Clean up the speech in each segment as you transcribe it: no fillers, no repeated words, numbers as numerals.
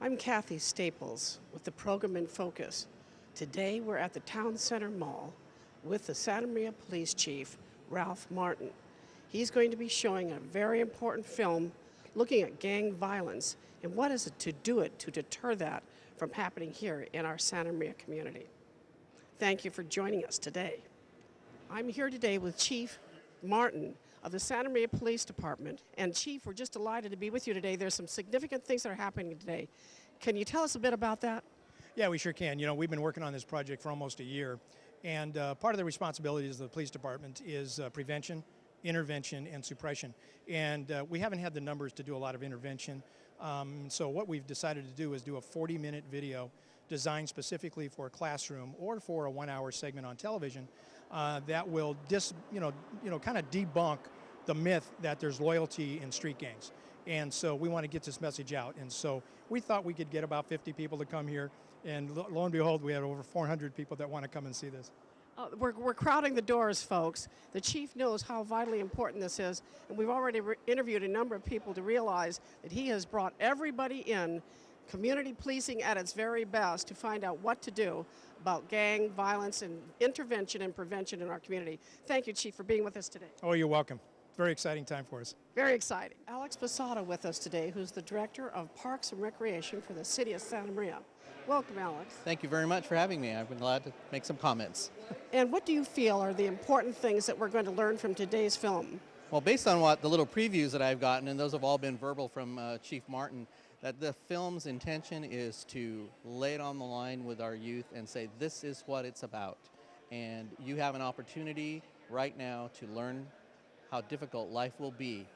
I'm Kathy Staples with the program in focus. Today we're at the Town Center Mall with the Santa Maria Police Chief, Ralph Martin. He's going to be showing a very important film looking at gang violence and what is it to do it to deter that from happening here in our Santa Maria community. Thank you for joining us today. I'm here today with Chief Martin of the Santa Maria Police Department. And Chief, we're just delighted to be with you today. There's some significant things that are happening today. Can you tell us a bit about that? Yeah, we sure can. You know, we've been working on this project for almost a year. And part of the responsibilities of the police department is prevention, intervention, and suppression. And we haven't had the numbers to do a lot of intervention. So what we've decided to do is do a 40-minute video designed specifically for a classroom or for a 1-hour segment on television that will kind of debunk the myth that there's loyalty in street gangs. And so we want to get this message out. And so we thought we could get about 50 people to come here. And lo and behold, we had over 400 people that want to come and see this. We're crowding the doors, folks. The chief knows how vitally important this is, and we've already interviewed a number of people to realize that he has brought everybody in, community policing at its very best, to find out what to do about gang violence and intervention and prevention in our community. Thank you, Chief, for being with us today. Oh, you're welcome. Very exciting time for us. Very exciting. Alex Posada with us today, who's the Director of Parks and Recreation for the City of Santa Maria. Welcome, Alex. Thank you very much for having me. I've been glad to make some comments. And what do you feel are the important things that we're going to learn from today's film? Well, based on what the little previews that I've gotten, and those have all been verbal from Chief Martin, that the film's intention is to lay it on the line with our youth and say, this is what it's about. And you have an opportunity right now to learn how difficult life will be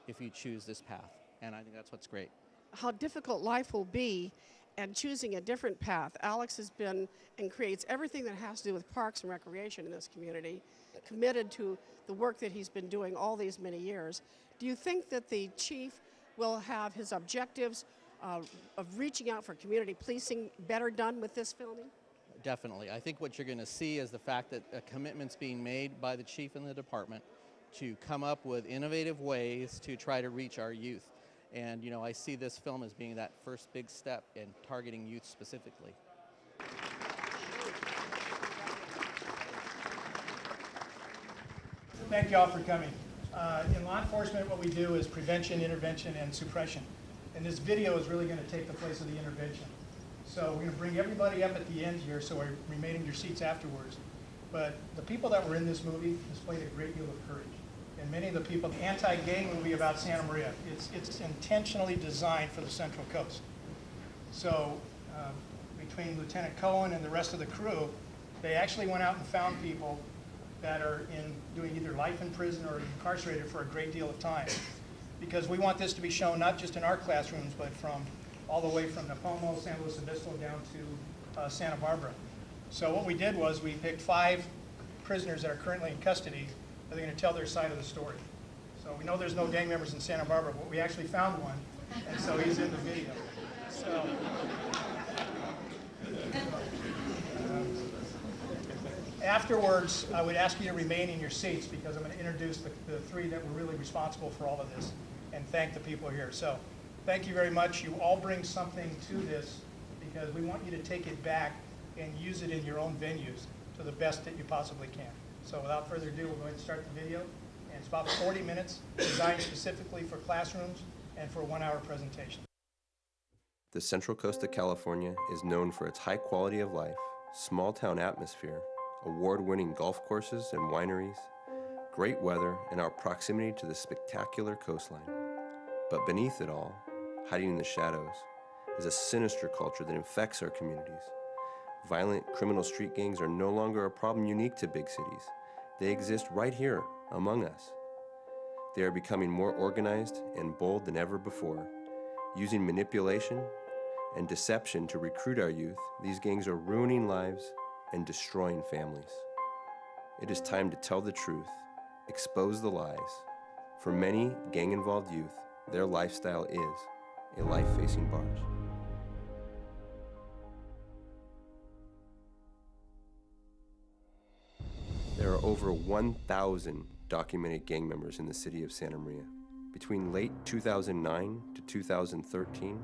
if you choose this path. And I think that's what's great. How difficult life will be and choosing a different path. Alex has been and creates everything that has to do with parks and recreation in this community, committed to the work that he's been doing all these many years. Do you think that the chief will have his objectives of reaching out for community policing better done with this filming? Definitely. I think what you're going to see is the fact that a commitment's being made by the chief and the department to come up with innovative ways to try to reach our youth. And, you know, I see this film as being that first big step in targeting youth specifically. Thank you all for coming. In law enforcement, what we do is prevention, intervention, and suppression. And this video is really going to take the place of the intervention. So we're going to bring everybody up at the end here, so we're remaining in your seats afterwards. But the people that were in this movie displayed a great deal of courage. And many of the people, the anti-gang movie about Santa Maria, it's intentionally designed for the Central Coast. So between Lieutenant Cohen and the rest of the crew, they actually went out and found people that are doing either life in prison or incarcerated for a great deal of time. Because we want this to be shown not just in our classrooms, but from all the way from Napomo, San Luis Obispo, down to Santa Barbara. So what we did was we picked 5 prisoners that are currently in custody. They're going to tell their side of the story. So we know there's no gang members in Santa Barbara, but we actually found one, and so he's in the video. So, afterwards, I would ask you to remain in your seats because I'm going to introduce the 3 that were really responsible for all of this and thank the people here. So thank you very much. You all bring something to this because we want you to take it back and use it in your own venues to the best that you possibly can. So without further ado, we'll go ahead and start the video. And it's about 40 minutes, designed specifically for classrooms and for a 1-hour presentation. The Central Coast of California is known for its high quality of life, small-town atmosphere, award-winning golf courses and wineries, great weather, and our proximity to the spectacular coastline. But beneath it all, hiding in the shadows, is a sinister culture that infects our communities. Violent criminal street gangs are no longer a problem unique to big cities. They exist right here among us. They are becoming more organized and bold than ever before. Using manipulation and deception to recruit our youth, these gangs are ruining lives and destroying families. It is time to tell the truth, expose the lies. For many gang-involved youth, their lifestyle is a life facing bars. There are over 1,000 documented gang members in the city of Santa Maria. Between late 2009 to 2013,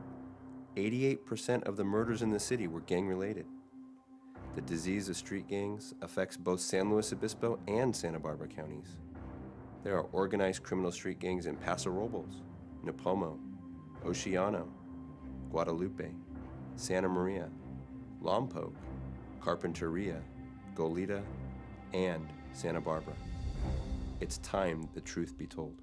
88% of the murders in the city were gang-related. The disease of street gangs affects both San Luis Obispo and Santa Barbara counties. There are organized criminal street gangs in Paso Robles, Nipomo, Oceano, Guadalupe, Santa Maria, Lompoc, Carpinteria, Goleta, and Santa Barbara. It's time the truth be told.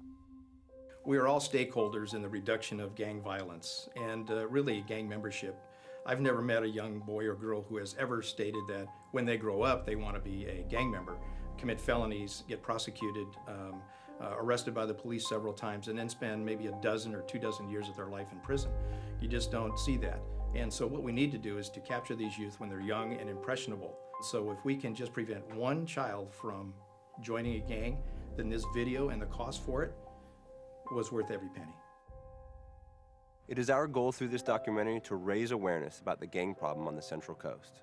We are all stakeholders in the reduction of gang violence and really gang membership. I've never met a young boy or girl who has ever stated that when they grow up they want to be a gang member, commit felonies, get prosecuted, arrested by the police several times, and then spend maybe a dozen or 24 years of their life in prison. You just don't see that. And so what we need to do is to capture these youth when they're young and impressionable. So if we can just prevent one child from joining a gang, then this video and the cost for it was worth every penny. It is our goal through this documentary to raise awareness about the gang problem on the Central Coast.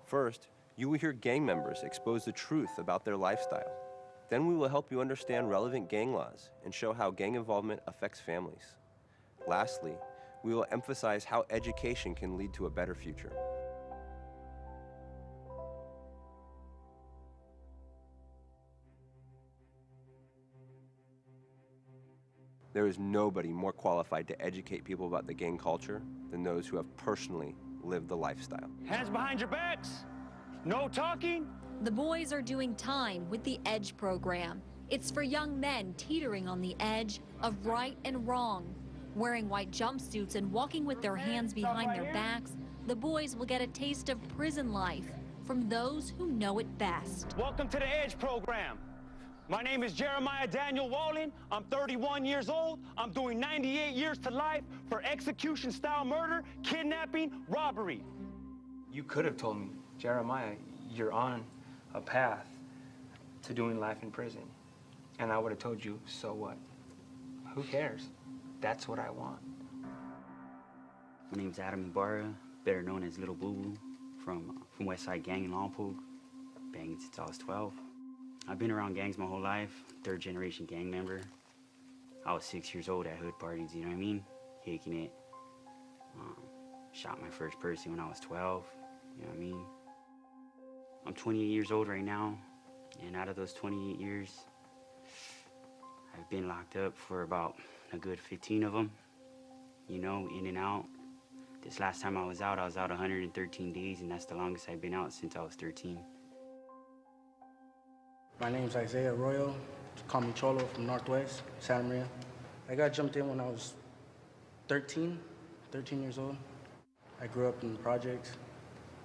First, you will hear gang members expose the truth about their lifestyle. Then we will help you understand relevant gang laws and show how gang involvement affects families. Lastly, we will emphasize how education can lead to a better future. There is nobody more qualified to educate people about the gang culture than those who have personally lived the lifestyle. Hands behind your backs. No talking. The boys are doing time with the EDGE program. It's for young men teetering on the edge of right and wrong. Wearing white jumpsuits and walking with their hands behind their backs, the boys will get a taste of prison life from those who know it best. Welcome to the EDGE program. My name is Jeremiah Daniel Walling. I'm 31 years old. I'm doing 98 years to life for execution-style murder, kidnapping, robbery. You could have told me, Jeremiah, you're on a path to doing life in prison. And I would have told you, so what? Who cares? That's what I want. My name's Adam Ibarra, better known as Little Boo Boo, from Westside Gang in Lompoc, banging since I was 12. I've been around gangs my whole life, third-generation gang member. I was 6 years old at hood parties, you know what I mean? Kicking it. Shot my first person when I was 12, you know what I mean? I'm 28 years old right now, and out of those 28 years, I've been locked up for about a good 15 of them, you know, in and out. This last time I was out 113 days, and that's the longest I've been out since I was 13. My name's Isaiah Arroyo. Call me Cholo from Northwest, Santa Maria. I got jumped in when I was 13 years old. I grew up in the projects,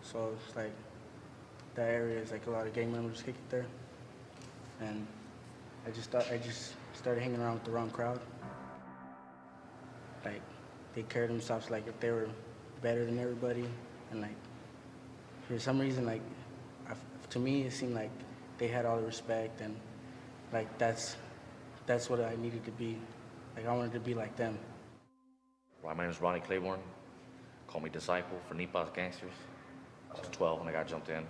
so it's like that area is like a lot of gang members kick it there. And I just started hanging around with the wrong crowd. Like, they carried themselves like if they were better than everybody, and like, for some reason, like, to me, it seemed like they had all the respect, and like that's what I needed to be. Like, I wanted to be like them. My name is Ronnie Claiborne. Call me Disciple for Nipas Gangsters. I was 12 when I got jumped in.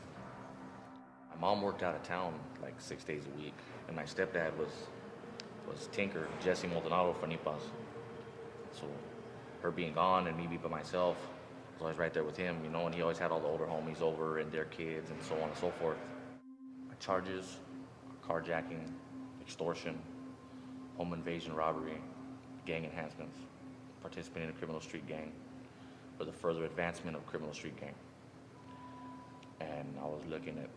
My mom worked out of town like 6 days a week, and my stepdad was Tinker, Jesse Maldonado for Nipas. So her being gone and me being by myself, I was always right there with him, you know, and he always had all the older homies over and their kids and so on and so forth. My charges are carjacking, extortion, home invasion, robbery, gang enhancements, participating in a criminal street gang for the further advancement of criminal street gang. And I was looking at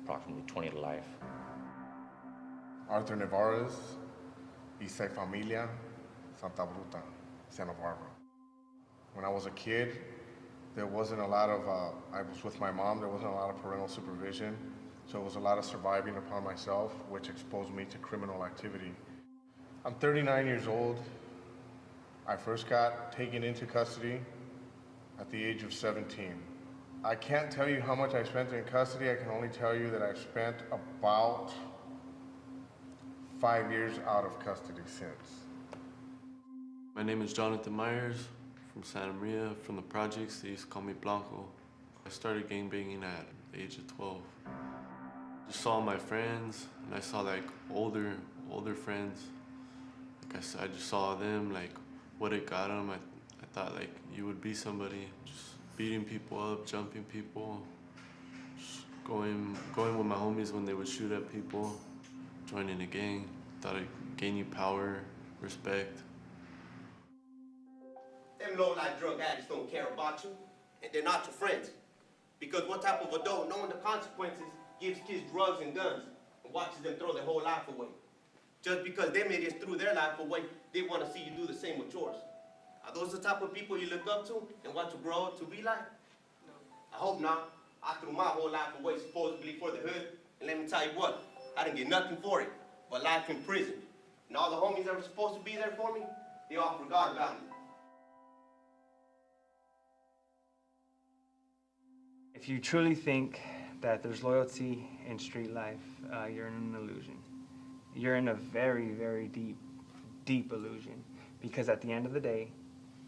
approximately 20 to life. Arthur Nevarez, Isai Familia, Santa Bruta, Santa Barbara. When I was a kid, there wasn't a lot of, I was with my mom, there wasn't a lot of parental supervision, so it was a lot of surviving upon myself, which exposed me to criminal activity. I'm 39 years old. I first got taken into custody at the age of 17. I can't tell you how much I spent in custody. I can only tell you that I've spent about 5 years out of custody since. My name is Jonathan Myers from Santa Maria, from the projects. They used to call me Blanco. I started gangbanging at the age of 12. Just saw my friends, and I saw like older friends. Like I just saw them, like what it got them. I thought like you would be somebody, just beating people up, jumping people, just going with my homies when they would shoot at people, joining a gang. Thought it'd gain you power, respect. Them low-life drug addicts don't care about you, and they're not your friends. Because what type of adult, knowing the consequences, gives kids drugs and guns and watches them throw their whole life away? Just because them idiots threw their life away, they want to see you do the same with yours. Are those the type of people you look up to and want to grow up to be like? No. I hope not. I threw my whole life away supposedly for the hood, and let me tell you what, I didn't get nothing for it but life in prison. And all the homies that were supposed to be there for me, they all forgot about me. If you truly think that there's loyalty in street life, you're in an illusion. You're in a very, very deep, deep illusion. Because at the end of the day,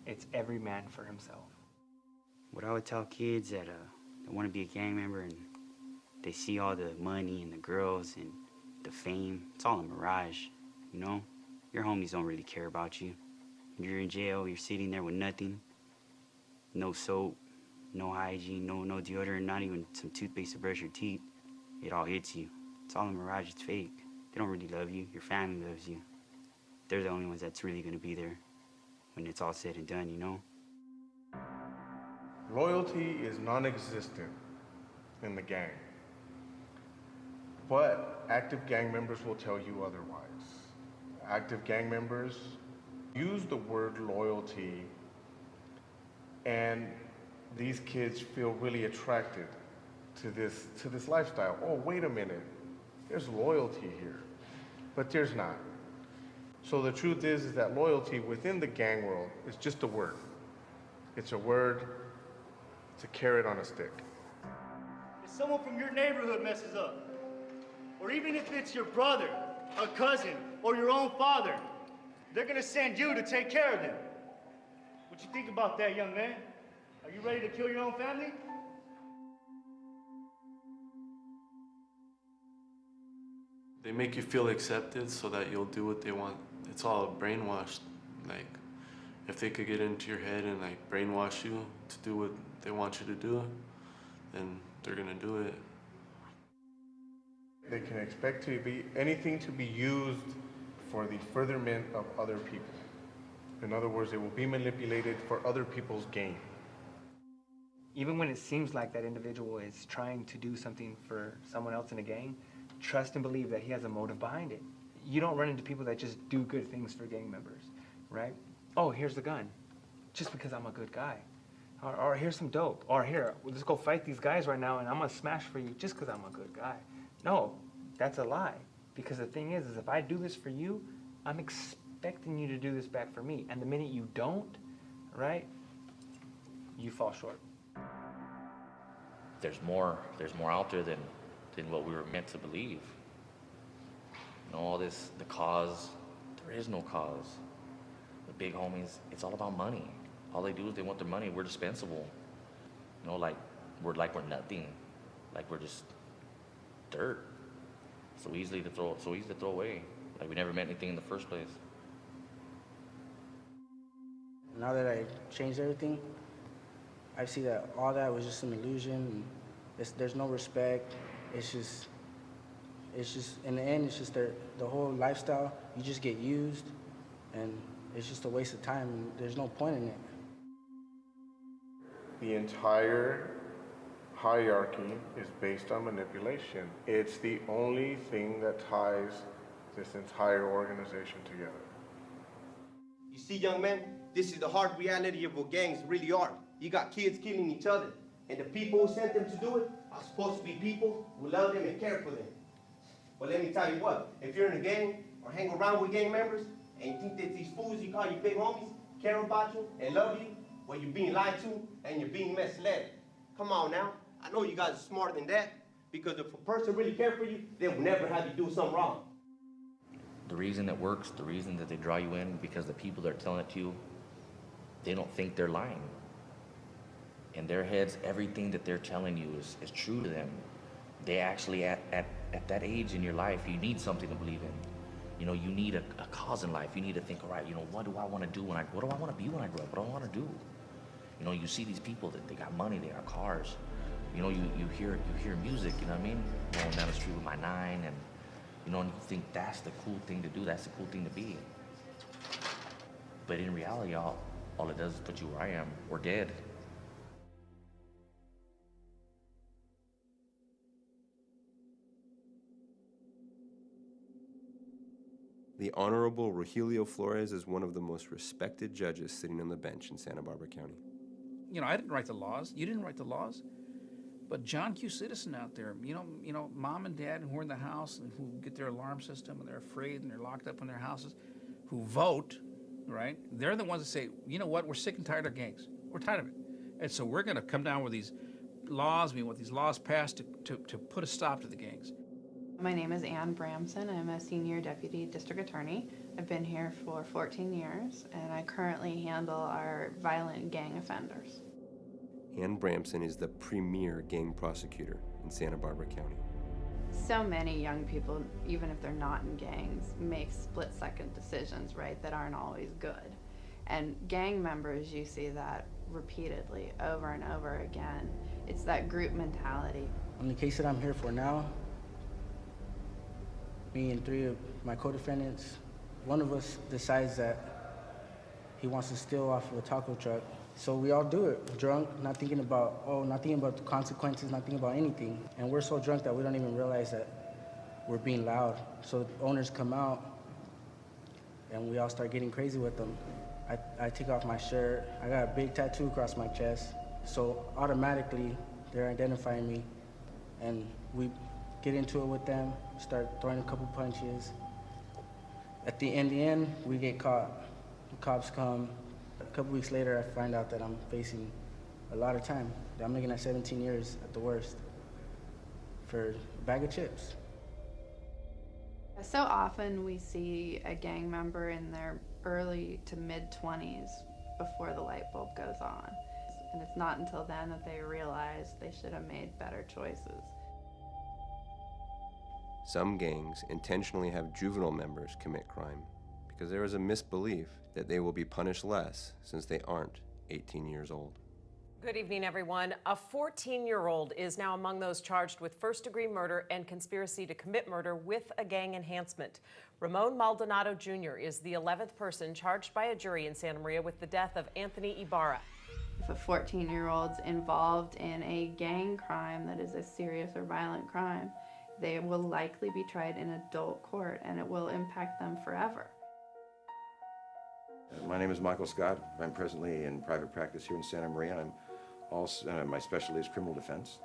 it's every man for himself. What I would tell kids that want to be a gang member and they see all the money and the girls and the fame, it's all a mirage, you know? Your homies don't really care about you. You're in jail, you're sitting there with nothing, no soap, no hygiene, no deodorant, not even some toothpaste to brush your teeth. It all hits you. It's all a mirage, it's fake. They don't really love you, your family loves you. They're the only ones that's really gonna be there when it's all said and done, you know? Loyalty is non-existent in the gang. But active gang members will tell you otherwise. Active gang members use the word loyalty, and these kids feel really attracted to this lifestyle. Oh, wait a minute, there's loyalty here, but there's not. So the truth is that loyalty within the gang world is just a word. It's a word, it's a carrot on a stick. If someone from your neighborhood messes up, or even if it's your brother, a cousin, or your own father, they're gonna send you to take care of them. What you think about that, young man? Are you ready to kill your own family? They make you feel accepted so that you'll do what they want. It's all brainwashed. Like, if they could get into your head and like brainwash you to do what they want you to do, then they're gonna do it. They can expect to be anything to be used for the furtherment of other people. In other words, they will be manipulated for other people's gain. Even when it seems like that individual is trying to do something for someone else in a gang, trust and believe that he has a motive behind it. You don't run into people that just do good things for gang members, right? Oh, here's the gun, just because I'm a good guy. Or here's some dope. Or here, let's go fight these guys right now and I'm gonna smash for you just because I'm a good guy. No, that's a lie. Because the thing is if I do this for you, I'm expecting you to do this back for me. And the minute you don't, right, you fall short. There's more out there than what we were meant to believe. You know, all this, the cause, there is no cause. The big homies, it's all about money. All they do is they want their money. We're dispensable. You know, like we're nothing. Like we're just dirt. So easy to throw away. Like we never meant anything in the first place. Now that I changed everything, I see that all that was just an illusion. There's no respect. It's just, in the end, it's just the whole lifestyle. You just get used, and it's just a waste of time, and there's no point in it. The entire hierarchy is based on manipulation. It's the only thing that ties this entire organization together. You see, young man, this is the hard reality of what gangs really are. You got kids killing each other, and the people who sent them to do it are supposed to be people who love them and care for them. But let me tell you what, if you're in a gang or hang around with gang members and you think that these fools you call your big homies care about you and love you, well, you're being lied to and you're being misled. Come on now. I know you guys are smarter than that, because if a person really cared for you, they would never have you do something wrong. The reason it works, the reason that they draw you in, because the people that are telling it to you, they don't think they're lying. In their heads, everything that they're telling you is true to them. They actually, at that age in your life, you need something to believe in. You know, you need a cause in life. You need to think, all right, you know, what do I want to do what do I want to be when I grow up? What do I want to do? You know, you see these people that they got money, they got cars. You know, you hear music, you know what I mean? Going down the street with my 9, and you know, and you think that's the cool thing to do, that's the cool thing to be. But in reality, all it does is put you where I am, or dead. The Honorable Rogelio Flores is one of the most respected judges sitting on the bench in Santa Barbara County. You know, I didn't write the laws. You didn't write the laws. But John Q. Citizen out there, you know, mom and dad who are in the house and who get their alarm system and they're afraid and they're locked up in their houses, who vote, right? They're the ones that say, you know what, we're sick and tired of gangs. We're tired of it. And so we're going to come down with these laws, we want these laws passed to put a stop to the gangs. My name is Ann Bramson. I'm a senior deputy district attorney. I've been here for 14 years, and I currently handle our violent gang offenders. Ann Bramson is the premier gang prosecutor in Santa Barbara County. So many young people, even if they're not in gangs, make split-second decisions, right, that aren't always good. And gang members, you see that repeatedly, over and over again. It's that group mentality. On the case that I'm here for now, me and 3 of my co-defendants, one of us decides that he wants to steal off of a taco truck. So we all do it, drunk, not thinking about the consequences, not thinking about anything. And we're so drunk that we don't even realize that we're being loud. So the owners come out and we all start getting crazy with them. I take off my shirt. I got a big tattoo across my chest. So automatically they're identifying me, and we get into it with them, start throwing a couple punches. At the end, we get caught. The cops come. A couple weeks later, I find out that I'm facing a lot of time. I'm looking at 17 years at the worst for a bag of chips. So often we see a gang member in their early to mid-20s before the light bulb goes on. And it's not until then that they realize they should have made better choices. Some gangs intentionally have juvenile members commit crime because there is a misbelief that they will be punished less since they aren't 18 years old. Good evening, everyone. A 14-year-old is now among those charged with first-degree murder and conspiracy to commit murder with a gang enhancement. Ramon Maldonado Jr. is the 11th person charged by a jury in Santa Maria with the death of Anthony Ibarra. If a 14-year-old's involved in a gang crime that is a serious or violent crime, they will likely be tried in adult court, and it will impact them forever. My name is Michael Scott. I'm presently in private practice here in Santa Maria. I'm also, my specialty is criminal defense.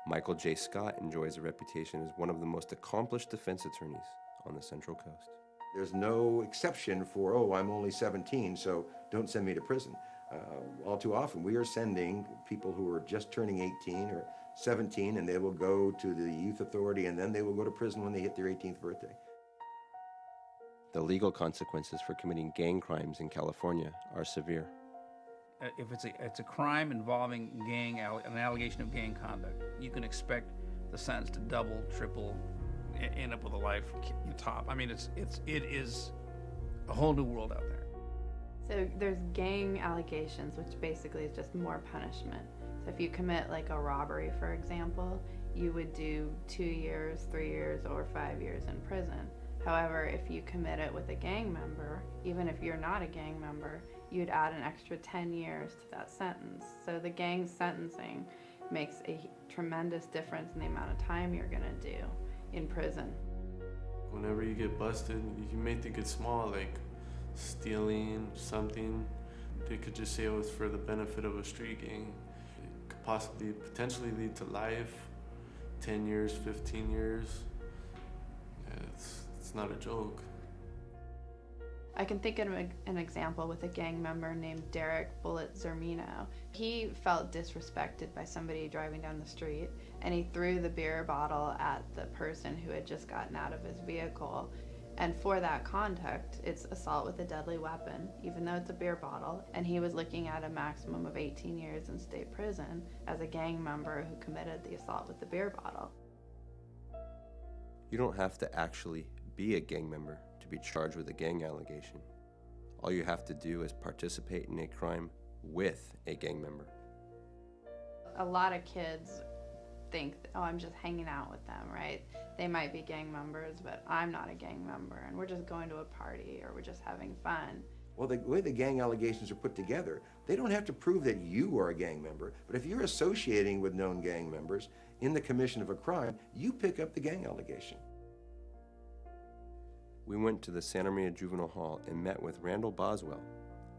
Michael J. Scott enjoys a reputation as one of the most accomplished defense attorneys on the Central Coast. There's no exception for, oh, I'm only 17, so don't send me to prison. All too often, we are sending people who are just turning 18 or 17, and they will go to the youth authority, and then they will go to prison when they hit their 18th birthday. The legal consequences for committing gang crimes in California are severe. If it's a crime involving an allegation of gang conduct, you can expect the sentence to double, triple, end up with a life top. I mean, it is a whole new world out there. So there's gang allegations, which basically is just more punishment. So if you commit like a robbery, for example, you would do 2 years, 3 years, or 5 years in prison. However, if you commit it with a gang member, even if you're not a gang member, you'd add an extra 10 years to that sentence. So the gang sentencing makes a tremendous difference in the amount of time you're gonna do in prison. Whenever you get busted, you may think it's small, like stealing something. They could just say it was for the benefit of a street gang. It could possibly, potentially lead to life, 10 years, 15 years. Yeah, it's not a joke. I can think of an example with a gang member named Derek Bullet Zermino. He felt disrespected by somebody driving down the street, and he threw the beer bottle at the person who had just gotten out of his vehicle. And for that conduct, it's assault with a deadly weapon, even though it's a beer bottle. And he was looking at a maximum of 18 years in state prison as a gang member who committed the assault with the beer bottle. You don't have to actually be a gang member to be charged with a gang allegation. All you have to do is participate in a crime with a gang member. A lot of kids think, oh, I'm just hanging out with them, right? They might be gang members, but I'm not a gang member, and we're just going to a party, or we're just having fun. Well, the way the gang allegations are put together, they don't have to prove that you are a gang member, but if you're associating with known gang members in the commission of a crime, you pick up the gang allegation. We went to the Santa Maria Juvenile Hall and met with Randall Boswell,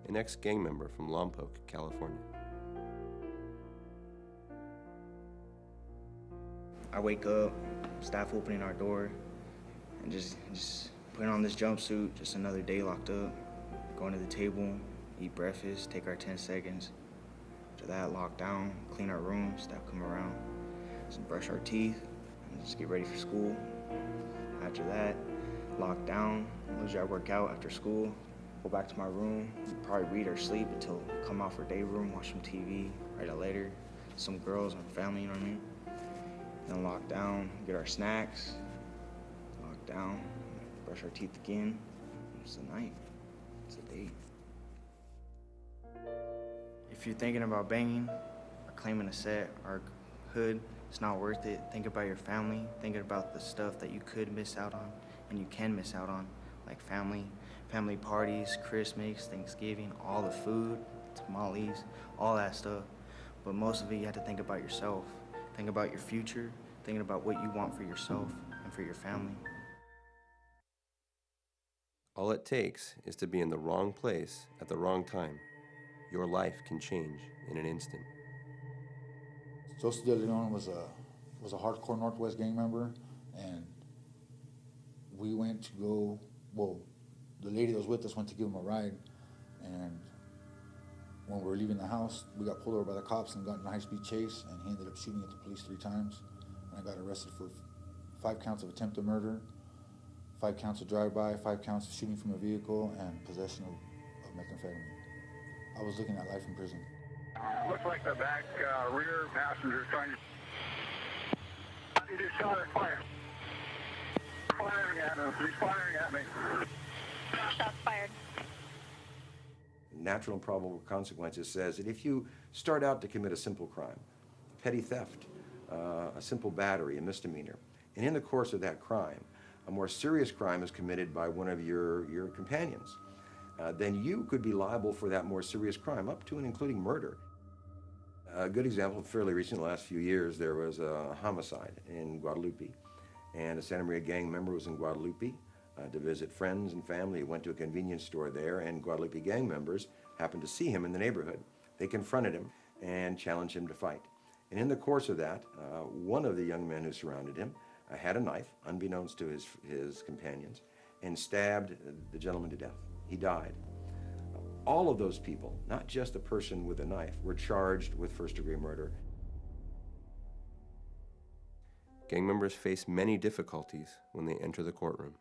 an ex-gang member from Lompoc, California. I wake up, staff opening our door, and just putting on this jumpsuit, just another day locked up, going to the table, eat breakfast, take our 10 seconds. After that, lock down, clean our room, staff come around, just brush our teeth, and just get ready for school. After that, lock down, usually I work out after school, go back to my room, probably read or sleep until come out for day room, watch some TV, write a letter, some girls and family, you know what I mean? Then lock down, get our snacks, lock down, brush our teeth again. It's the night, it's the day. If you're thinking about banging or claiming a set or hood, it's not worth it. Think about your family, thinking about the stuff that you could miss out on and you can miss out on, like family parties, Christmas, Thanksgiving, all the food, tamales, all that stuff. But most of it, you have to think about yourself. Think about your future, thinking about what you want for yourself and for your family. All it takes is to be in the wrong place at the wrong time. Your life can change in an instant. Joseph De Leon was a hardcore Northwest gang member, and we went to go, well, the lady that was with us went to give him a ride, and when we were leaving the house, we got pulled over by the cops and got in a high-speed chase, and he ended up shooting at the police 3 times. And I got arrested for 5 counts of attempted murder, 5 counts of drive-by, 5 counts of shooting from a vehicle, and possession of methamphetamine. I was looking at life in prison. Looks like the back rear passenger is trying to... He just shot at fire. Firing at him. He's firing at me. Shots fired. Natural and probable consequences says that if you start out to commit a simple crime, petty theft, a simple battery, a misdemeanor, and in the course of that crime, a more serious crime is committed by one of your companions, then you could be liable for that more serious crime, up to and including murder. A good example, fairly recent, in the last few years, there was a homicide in Guadalupe, and a Santa Maria gang member was in Guadalupe to visit friends and family. He went to a convenience store there, and Guadalupe gang members happened to see him in the neighborhood. They confronted him and challenged him to fight. And in the course of that, one of the young men who surrounded him had a knife, unbeknownst to his companions, and stabbed the gentleman to death. He died. All of those people, not just the person with a knife, were charged with first-degree murder. Gang members face many difficulties when they enter the courtroom.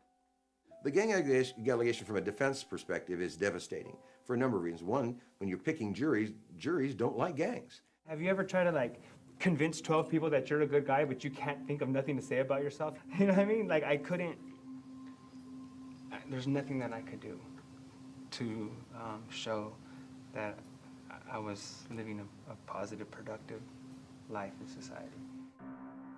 The gang allegation from a defense perspective is devastating for a number of reasons. One, when you're picking juries, juries don't like gangs. Have you ever tried to convince 12 people that you're a good guy, but you can't think of nothing to say about yourself? You know what I mean? I couldn't, there's nothing that I could do to show that I was living a positive, productive life in society.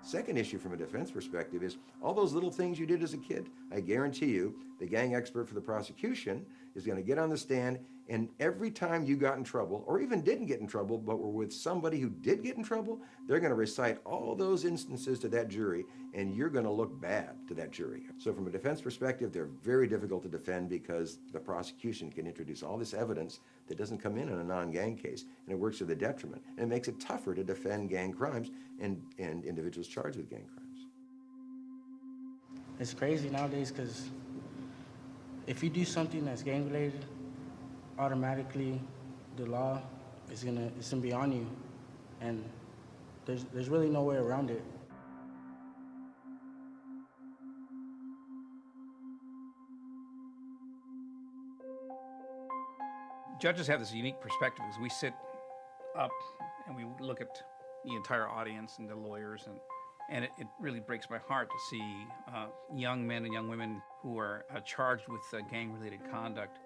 Second issue from a defense perspective is all those little things you did as a kid. I guarantee you, the gang expert for the prosecution is going to get on the stand, and every time you got in trouble, or even didn't get in trouble, but were with somebody who did get in trouble, they're going to recite all those instances to that jury, and you're going to look bad to that jury. So from a defense perspective, they're very difficult to defend because the prosecution can introduce all this evidence that doesn't come in a non-gang case, and it works to the detriment. And it makes it tougher to defend gang crimes and individuals charged with gang crimes. It's crazy nowadays because if you do something that's gang-related, automatically the law is gonna be on you, and there's really no way around it. Judges have this unique perspective as we sit up and we look at the entire audience and the lawyers, And it really breaks my heart to see young men and young women who are charged with gang-related conduct.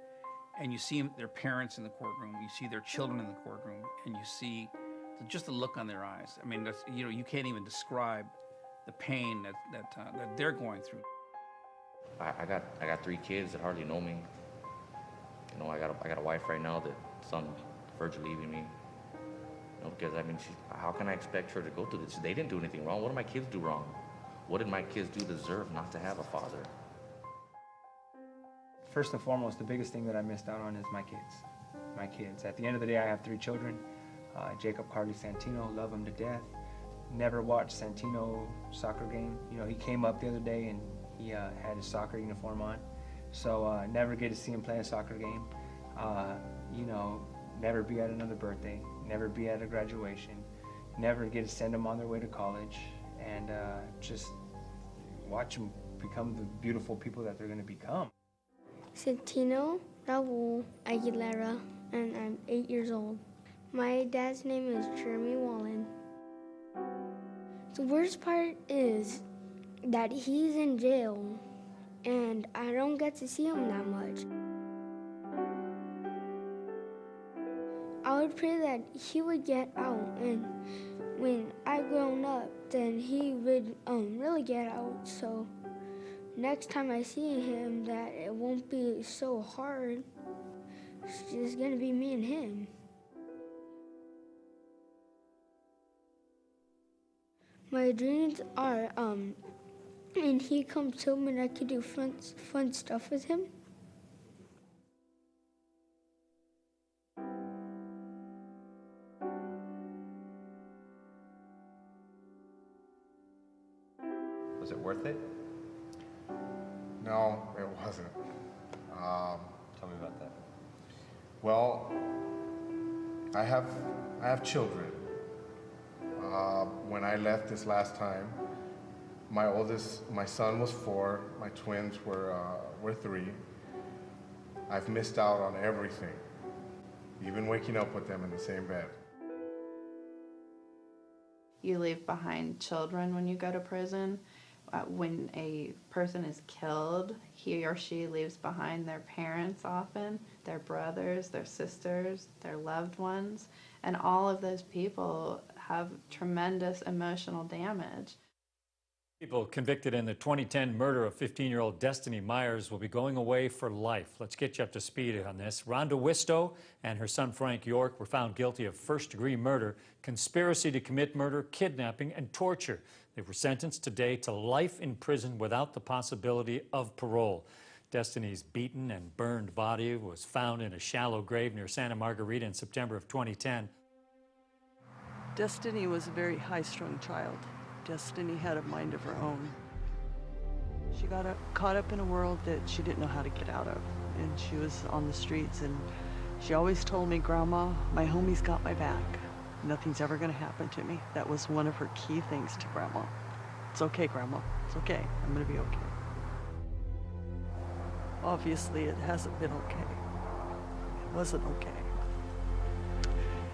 And you see their parents in the courtroom, you see their children in the courtroom, and you see just the look on their eyes. I mean, that's, you can't even describe the pain that they're going through. I got 3 kids that hardly know me. You know, I got a wife right now that's on the verge of leaving me. You know, because I mean, how can I expect her to go through this? They didn't do anything wrong. What did my kids do wrong? What did my kids do to deserve not to have a father? First and foremost, the biggest thing that I missed out on is my kids. My kids. At the end of the day, I have 3 children. Jacob Carly Santino, love him to death. Never watched Santino soccer game. You know, he came up the other day and he had his soccer uniform on. So never get to see him play a soccer game. You know, never be at another birthday, never be at a graduation, never get to send them on their way to college, and just watch them become the beautiful people that they're going to become. Santino Raul Aguilera, and I'm 8 years old. My dad's name is Jeremy Wallen. The worst part is that he's in jail, and I don't get to see him that much. I would pray that he would get out, and when I grown up, then he would really get out, so next time I see him, that it won't be so hard. It's just gonna be me and him. My dreams are, and he comes home and I could do fun stuff with him. Was it worth it? No, it wasn't. Tell me about that. Well, I have children. When I left this last time, my son was 4, my twins were 3. I've missed out on everything, even waking up with them in the same bed. You leave behind children when you go to prison. When a person is killed, he or she leaves behind their parents often, their brothers, their sisters, their loved ones, and all of those people have tremendous emotional damage. People convicted in the 2010 murder of 15-year-old Destiny Myers will be going away for life. Let's get you up to speed on this. Rhonda Wistow and her son Frank York were found guilty of first-degree murder, conspiracy to commit murder, kidnapping, and torture. They were sentenced today to life in prison without the possibility of parole. Destiny's beaten and burned body was found in a shallow grave near Santa Margarita in September of 2010. Destiny was a very high-strung child. Destiny had a mind of her own. She got caught up in a world that she didn't know how to get out of, and she was on the streets, and she always told me, "Grandma, my homie's got my back. Nothing's ever gonna happen to me." That was one of her key things to Grandma. "It's okay, Grandma, it's okay, I'm gonna be okay." Obviously, it hasn't been okay. It wasn't okay.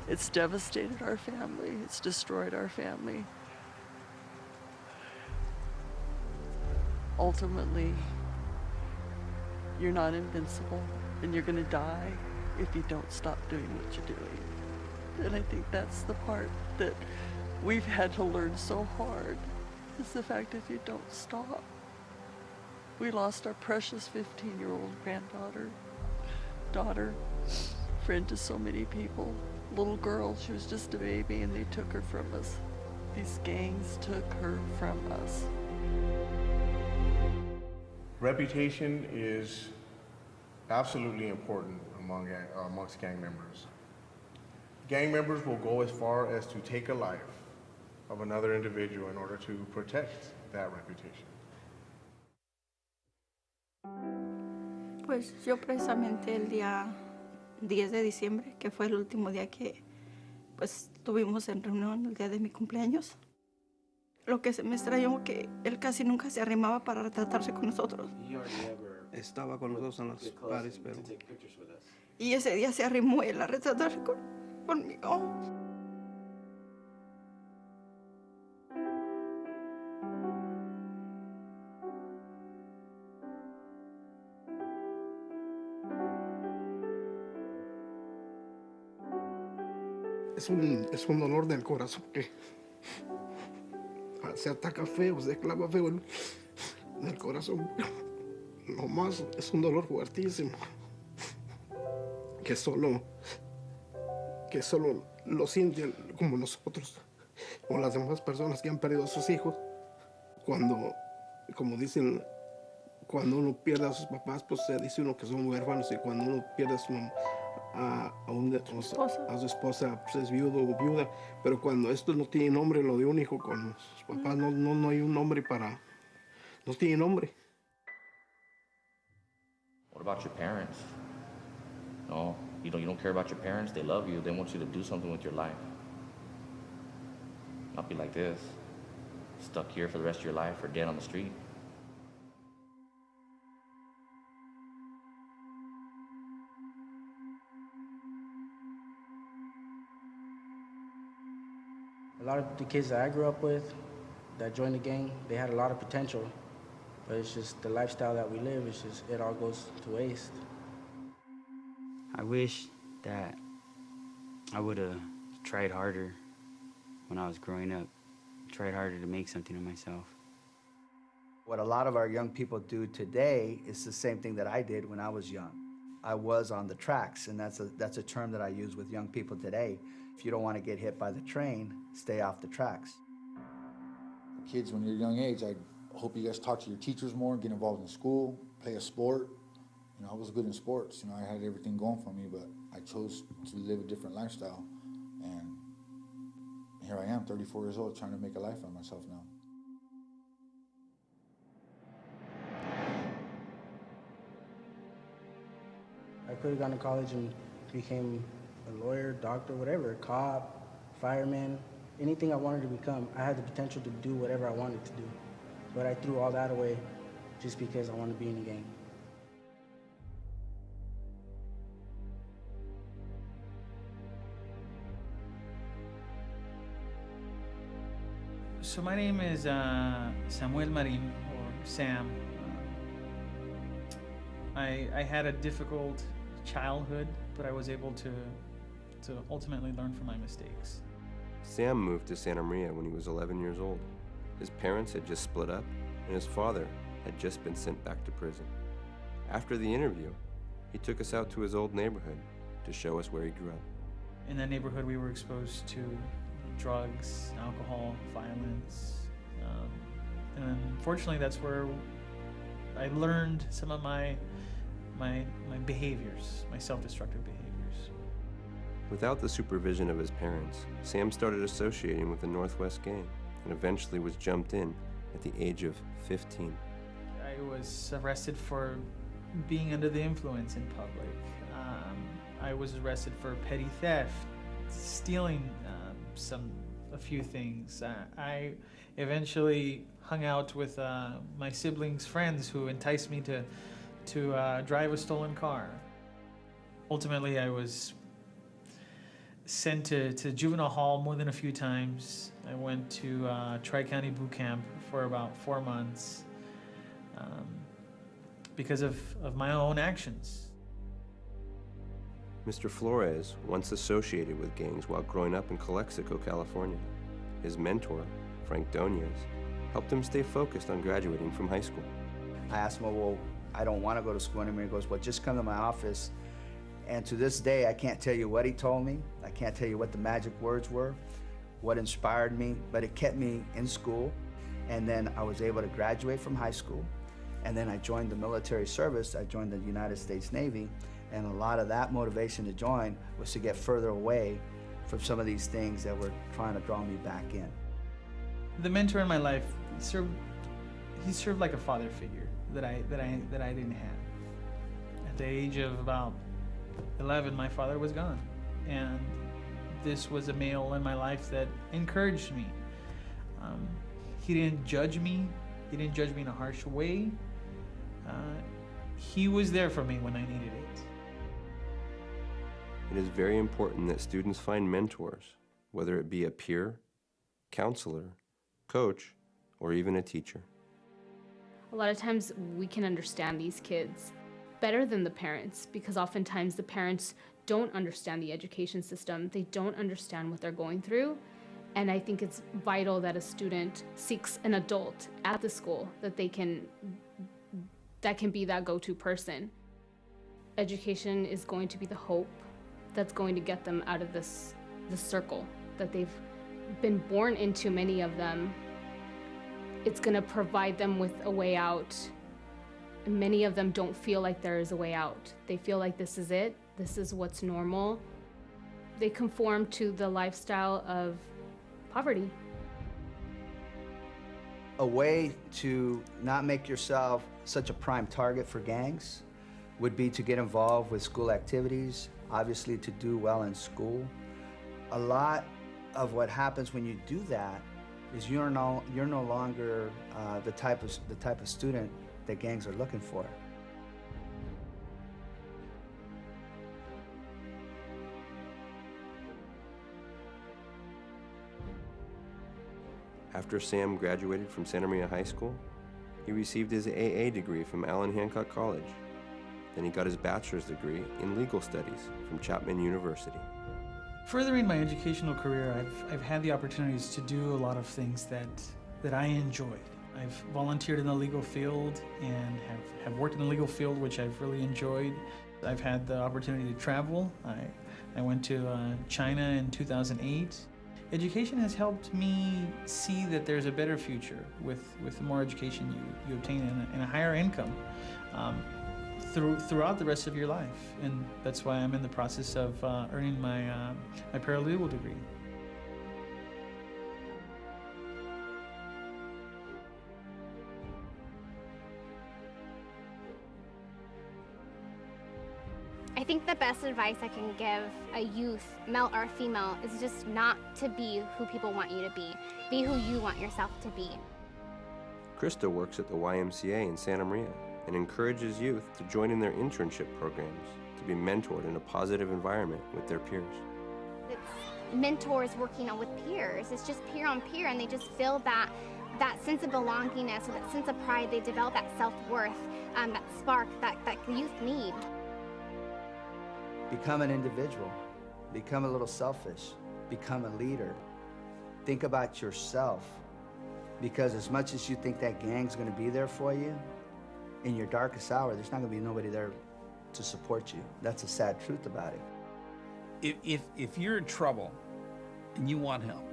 It's devastated our family, it's destroyed our family. Ultimately, you're not invincible, and you're gonna die if you don't stop doing what you're doing. And I think that's the part that we've had to learn so hard, is the fact that you don't stop. We lost our precious 15-year-old granddaughter, daughter, friend to so many people, little girl. She was just a baby, and they took her from us. These gangs took her from us. Reputation is absolutely important amongst gang members. Gang members will go as far as to take a life of another individual in order to protect that reputation. Pues yo precisamente el día 10 de diciembre, que fue el último día que pues tuvimos en reunión, el día de mi cumpleaños. Lo que se me extrañó que él casi nunca se arrimaba para retratarse con nosotros. Estaba con nosotros en los bares, pero... Y ese día se arrimó él a retratarse conmigo. es un dolor del corazón que se ataca feo, se clava feo en el corazón. Lo más es un dolor fuertísimo que solo lo sienten como nosotros o las demás personas que han perdido a sus hijos. Cuando, como dicen, cuando uno pierde a sus papás, pues se dice uno que son huérfanos, y cuando uno pierde a su esposa, pues es viudo o viuda. Pero cuando esto no tiene nombre, lo de un hijo con sus papás, no hay un nombre no tiene nombre. What about your parents? No, you don't care about your parents. They love you. They want you to do something with your life. Not be like this, stuck here for the rest of your life or dead on the street. A lot of the kids that I grew up with that joined the gang, they had a lot of potential, but it's just the lifestyle that we live, it all goes to waste. I wish that I would have tried harder when I was growing up, tried harder to make something of myself. What a lot of our young people do today is the same thing that I did when I was young. I was on the tracks, and that's a term that I use with young people today. If you don't want to get hit by the train, stay off the tracks. Kids, when you're a young age, I hope you guys talk to your teachers more, get involved in school, play a sport. You know, I was good in sports. You know, I had everything going for me, but I chose to live a different lifestyle. And here I am, 34 years old, trying to make a life of myself now. I could have gone to college and became a lawyer, doctor, whatever, cop, fireman, anything I wanted to become. I had the potential to do whatever I wanted to do. But I threw all that away just because I wanted to be in a gang. So my name is Samuel Marin, or Sam. I had a difficult childhood, but I was able to ultimately learn from my mistakes. Sam moved to Santa Maria when he was 11 years old. His parents had just split up, and his father had just been sent back to prison. After the interview, he took us out to his old neighborhood to show us where he grew up. In that neighborhood, we were exposed to drugs, alcohol, violence, and unfortunately, that's where I learned some of my behaviors, my self-destructive behaviors. Without the supervision of his parents, Sam started associating with the Northwest Gang and eventually was jumped in at the age of 15. I was arrested for being under the influence in public. I was arrested for petty theft, stealing a few things. I eventually hung out with my siblings' friends who enticed me to drive a stolen car. Ultimately, I was sent to juvenile hall more than a few times. I went to Tri-County boot camp for about 4 months because of my own actions. Mr. Flores once associated with gangs while growing up in Calexico, California. His mentor, Frank Donez, helped him stay focused on graduating from high school. I asked him, well, I don't want to go to school anymore. He goes, well, just come to my office. And to this day, I can't tell you what he told me. I can't tell you what the magic words were, what inspired me, but it kept me in school. And then I was able to graduate from high school. And then I joined the military service. I joined the United States Navy. And a lot of that motivation to join was to get further away from some of these things that were trying to draw me back in. The mentor in my life, he served like a father figure that I didn't have. At the age of about 11, my father was gone, and this was a male in my life that encouraged me. He didn't judge me. He didn't judge me in a harsh way. He was there for me when I needed it. It is very important that students find mentors, whether it be a peer, counselor, coach, or even a teacher. A lot of times we can understand these kids better than the parents, because oftentimes the parents don't understand the education system. They don't understand what they're going through. And I think it's vital that a student seeks an adult at the school that can be that go-to person. Education is going to be the hope that's going to get them out of this circle that they've been born into, many of them. It's going to provide them with a way out. Many of them don't feel like there is a way out. They feel like this is it. This is what's normal. They conform to the lifestyle of poverty. A way to not make yourself such a prime target for gangs would be to get involved with school activities, obviously to do well in school. A lot of what happens when you do that is you're no longer the type of student that gangs are looking for. After Sam graduated from Santa Maria High School, he received his AA degree from Allen Hancock College. Then he got his bachelor's degree in legal studies from Chapman University. Furthering my educational career, I've had the opportunities to do a lot of things that I enjoyed. I've volunteered in the legal field and have worked in the legal field, which I've really enjoyed. I've had the opportunity to travel. I went to China in 2008. Education has helped me see that there's a better future with the more education you obtain and a higher income throughout the rest of your life. And that's why I'm in the process of earning my paralegal degree. I think the best advice I can give a youth, male or female, is just not to be who people want you to be. Be who you want yourself to be. Krista works at the YMCA in Santa Maria and encourages youth to join in their internship programs to be mentored in a positive environment with their peers. It's mentors working with peers. It's just peer on peer, and they just feel that sense of belongingness or that sense of pride. They develop that self-worth, that spark that youth need. Become an individual. Become a little selfish. Become a leader. Think about yourself. Because as much as you think that gang's gonna be there for you, in your darkest hour, there's not gonna be nobody there to support you. That's the sad truth about it. If you're in trouble and you want help,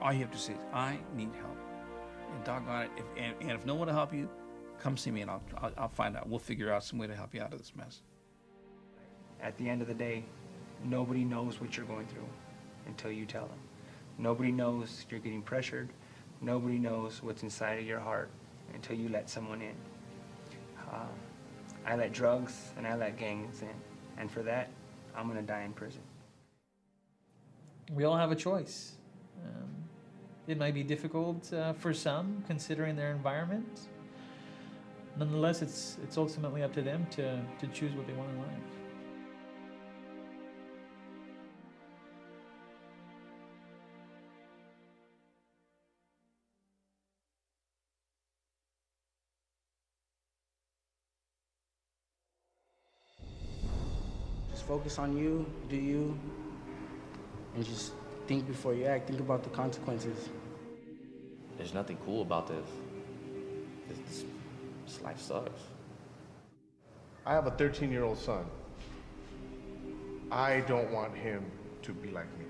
all you have to say is, I need help. And doggone it, and if no one will help you, come see me and I'll find out. We'll figure out some way to help you out of this mess. At the end of the day, nobody knows what you're going through until you tell them. Nobody knows you're getting pressured. Nobody knows what's inside of your heart until you let someone in. I let drugs and I let gangs in, and for that, I'm gonna die in prison. We all have a choice. It might be difficult for some, considering their environment. Nonetheless, it's ultimately up to them to choose what they want in life. Focus on you, do you, and just think before you act. Think about the consequences. There's nothing cool about this. This life sucks. I have a 13-year-old son. I don't want him to be like me.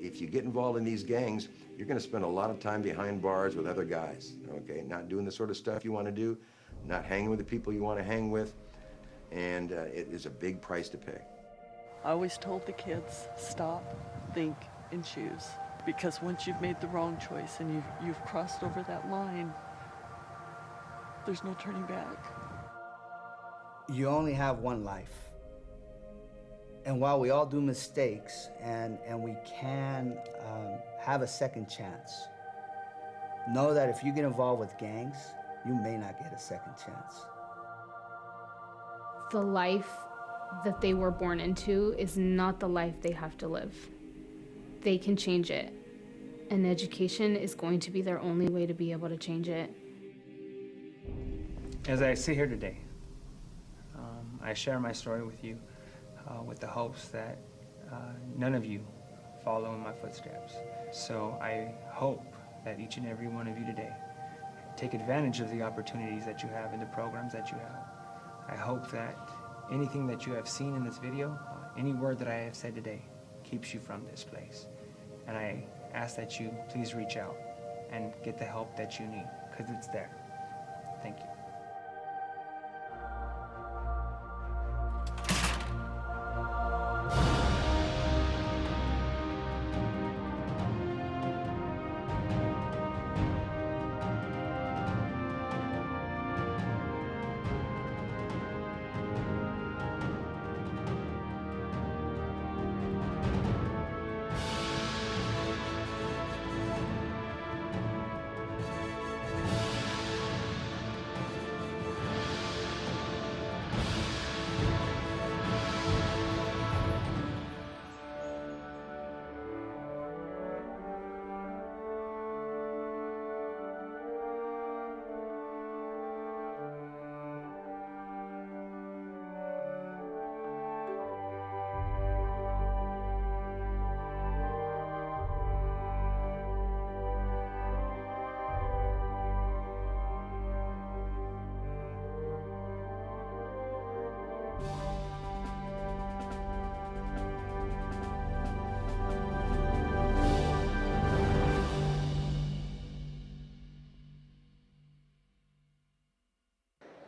If you get involved in these gangs, you're going to spend a lot of time behind bars with other guys, okay? Not doing the sort of stuff you want to do, not hanging with the people you want to hang with. And it is a big price to pay. I always told the kids, stop, think, and choose. Because once you've made the wrong choice and you've crossed over that line, there's no turning back. You only have one life. And while we all do mistakes and we can have a second chance, know that if you get involved with gangs, you may not get a second chance. The life that they were born into is not the life they have to live. They can change it. And education is going to be their only way to be able to change it. As I sit here today, I share my story with you with the hopes that none of you follow in my footsteps. So I hope that each and every one of you today take advantage of the opportunities that you have and the programs that you have. I hope that anything that you have seen in this video, any word that I have said today, keeps you from this place. And I ask that you please reach out and get the help that you need, because it's there. Thank you.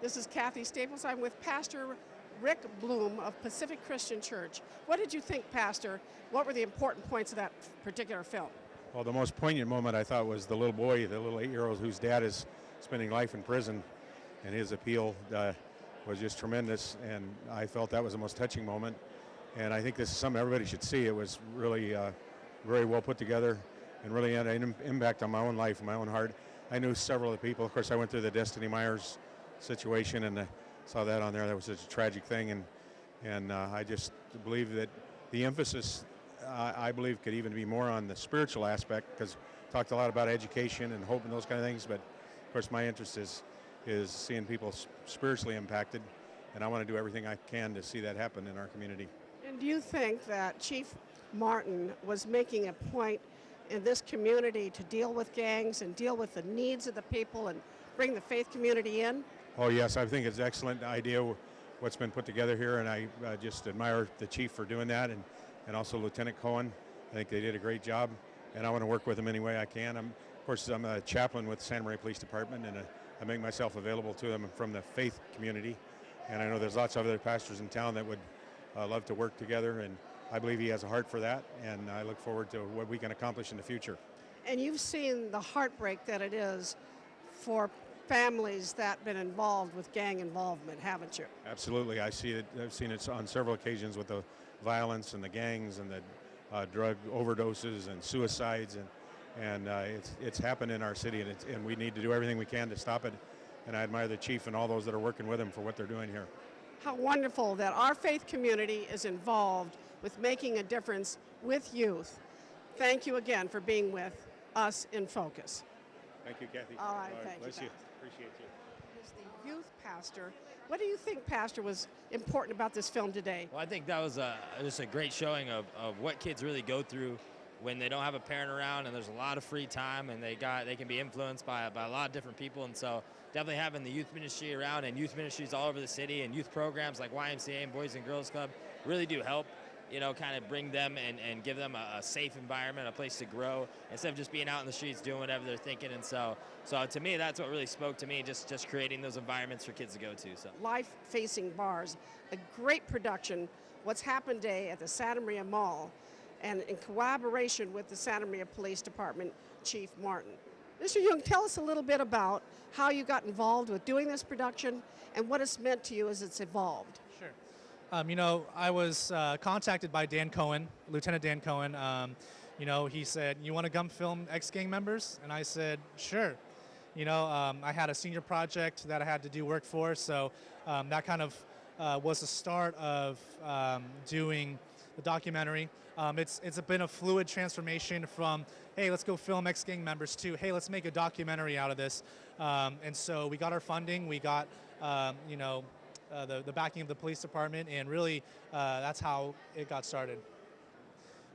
This is Kathy Staples. I'm with Pastor Rick Bloom of Pacific Christian Church. What did you think, Pastor? What were the important points of that particular film? Well, the most poignant moment I thought was the little boy, the little 8-year-old whose dad is spending life in prison, and his appeal was just tremendous, and I felt that was the most touching moment. And I think this is something everybody should see. It was really very well put together and really had an impact on my own life and my own heart. I knew several of the people. Of course, I went through the Destiny Myers situation and saw that on there. That was such a tragic thing, and I just believe that the emphasis, I believe, could even be more on the spiritual aspect, because talked a lot about education and hope and those kind of things, but of course my interest is seeing people spiritually impacted, and I want to do everything I can to see that happen in our community. And do you think that Chief Martin was making a point in this community to deal with gangs and deal with the needs of the people and bring the faith community in? Oh yes, I think it's an excellent idea what's been put together here, and I just admire the chief for doing that, and also Lieutenant Cohen. I think they did a great job, and I want to work with them any way I can. Of course, I'm a chaplain with the Santa Maria Police Department, and I make myself available to them from the faith community, and I know there's lots of other pastors in town that would love to work together, and I believe he has a heart for that, and I look forward to what we can accomplish in the future. And you've seen the heartbreak that it is for families that have been involved with gang involvement, haven't you? Absolutely. I see it. I've seen it on several occasions with the violence and the gangs and the drug overdoses and suicides, and it's happened in our city, and we need to do everything we can to stop it. And I admire the chief and all those that are working with him for what they're doing here. How wonderful that our faith community is involved with making a difference with youth. Thank you again for being with us in Focus. Thank you, Kathy. All right, thank bless you. you. Appreciate you. As the youth pastor, what do you think, Pastor, was important about this film today? Well, I think that was just a great showing of what kids really go through when they don't have a parent around and there's a lot of free time, and they can be influenced by a lot of different people. And so definitely having the youth ministry around and youth ministries all over the city and youth programs like YMCA and Boys and Girls Club really do help, kind of bring them and give them a safe environment, a place to grow, instead of just being out in the streets doing whatever they're thinking. And so to me, that's what really spoke to me, just creating those environments for kids to go to. So Life-facing bars, a great production. What's happened today at the Santa Maria Mall, and in collaboration with the Santa Maria Police Department, Chief Martin. Mr. Young, tell us a little bit about how you got involved with doing this production and what it's meant to you as it's evolved. Sure. I was contacted by Dan Cohen, Lieutenant Dan Cohen. He said, "You want to come film ex-gang members?" And I said, "Sure." I had a senior project that I had to do work for, so that kind of was the start of doing the documentary. It's been a fluid transformation from, hey, let's go film ex-gang members, to, hey, let's make a documentary out of this. And so we got our funding. We got, the backing of the police department, and really that's how it got started.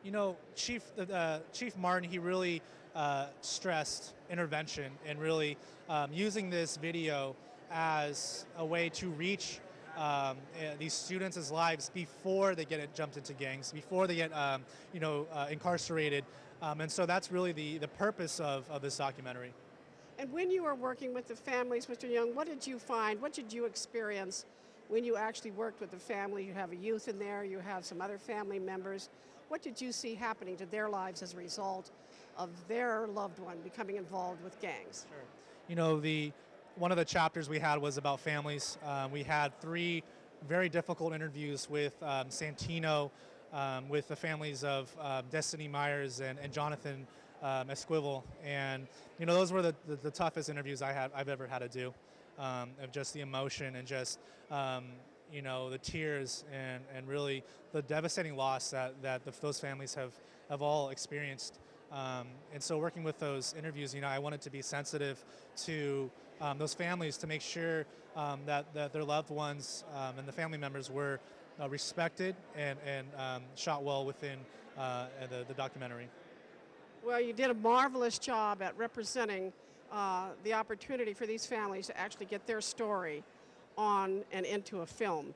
You know, Chief Martin, he really stressed intervention and really using this video as a way to reach these students' lives before they get jumped into gangs, before they get incarcerated, and so that's really the purpose of this documentary. And when you were working with the families, Mr. Young, what did you find? What did you experience when you actually worked with the family? You have a youth in there, you have some other family members. What did you see happening to their lives as a result of their loved one becoming involved with gangs? Sure. You know, one of the chapters we had was about families. We had 3 very difficult interviews with Santino, with the families of Destiny Myers and Jonathan Esquivel, and you know, those were the toughest interviews I've ever had to do, of just the emotion and just you know, the tears and really the devastating loss that those families have all experienced. And so working with those interviews, you know, I wanted to be sensitive to those families to make sure that their loved ones and the family members were respected and shot well within the documentary. Well, you did a marvelous job at representing the opportunity for these families to actually get their story on and into a film.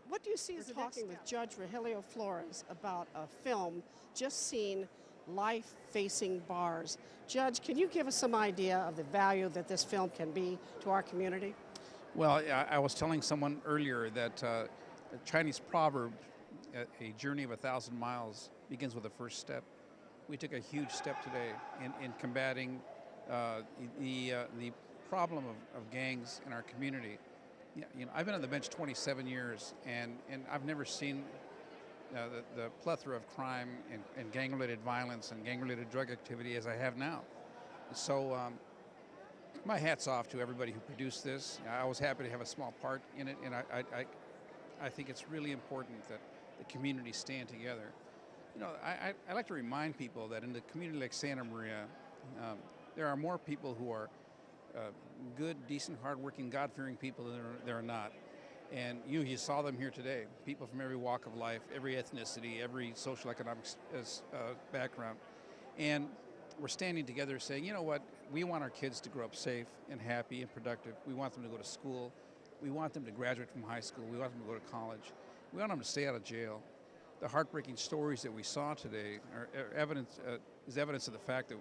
What do you see as talking with Judge Rogelio Flores about a film just seen life facing bars? Judge, can you give us some idea of the value that this film can be to our community? Well, I was telling someone earlier that a Chinese proverb, a journey of 1,000 miles begins with the first step. We took a huge step today in combating the problem of gangs in our community. Yeah, you know, I've been on the bench 27 years, and I've never seen the plethora of crime and gang-related violence and gang-related drug activity as I have now. So my hat's off to everybody who produced this. I was happy to have a small part in it, and I think it's really important that the community stand together. You know, I like to remind people that in the community like Santa Maria, there are more people who are good, decent, hardworking, God-fearing people than there are not. And you saw them here today, people from every walk of life, every ethnicity, every social economic background. And we're standing together saying, you know what, we want our kids to grow up safe and happy and productive. We want them to go to school. We want them to graduate from high school. We want them to go to college. We want them to stay out of jail. The heartbreaking stories that we saw today are evidence of the fact that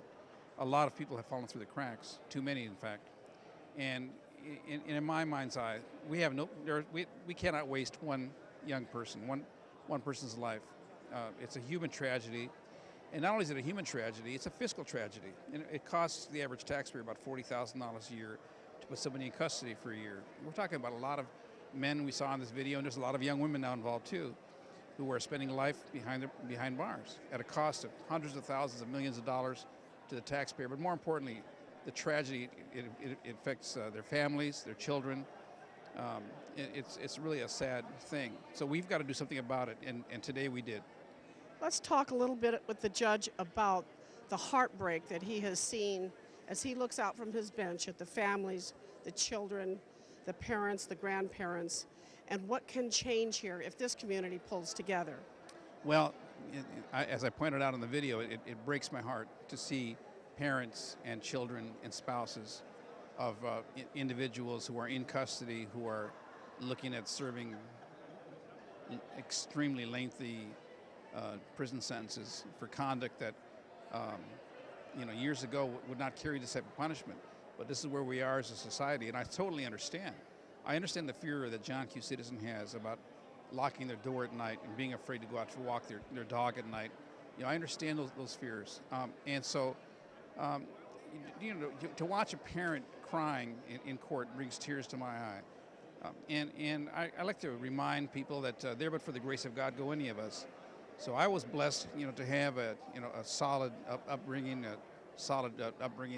a lot of people have fallen through the cracks, too many in fact. And in my mind's eye, we cannot waste one young person, one person's life. It's a human tragedy, and not only is it a human tragedy, it's a fiscal tragedy. And it costs the average taxpayer about $40,000 a year to put somebody in custody for a year. We're talking about a lot of men we saw in this video, and there's a lot of young women now involved too, who are spending life behind bars at a cost of hundreds of thousands of millions of dollars to the taxpayer. But more importantly, the tragedy, it affects their families, their children. It's really a sad thing. So we've got to do something about it, and today we did. Let's talk a little bit with the judge about the heartbreak that he has seen as he looks out from his bench at the families, the children, the parents, the grandparents, and what can change here if this community pulls together. Well, as I pointed out in the video, it breaks my heart to see parents and children and spouses of individuals who are in custody, who are looking at serving extremely lengthy prison sentences for conduct that years ago would not carry this type of punishment. But this is where we are as a society, and I totally understand. I understand the fear that John Q. Citizen has about locking their door at night and being afraid to go out to walk their dog at night. You know, I understand those fears, and so to watch a parent crying in court brings tears to my eye. And I like to remind people that there but for the grace of God go any of us. So I was blessed, to have a solid upbringing,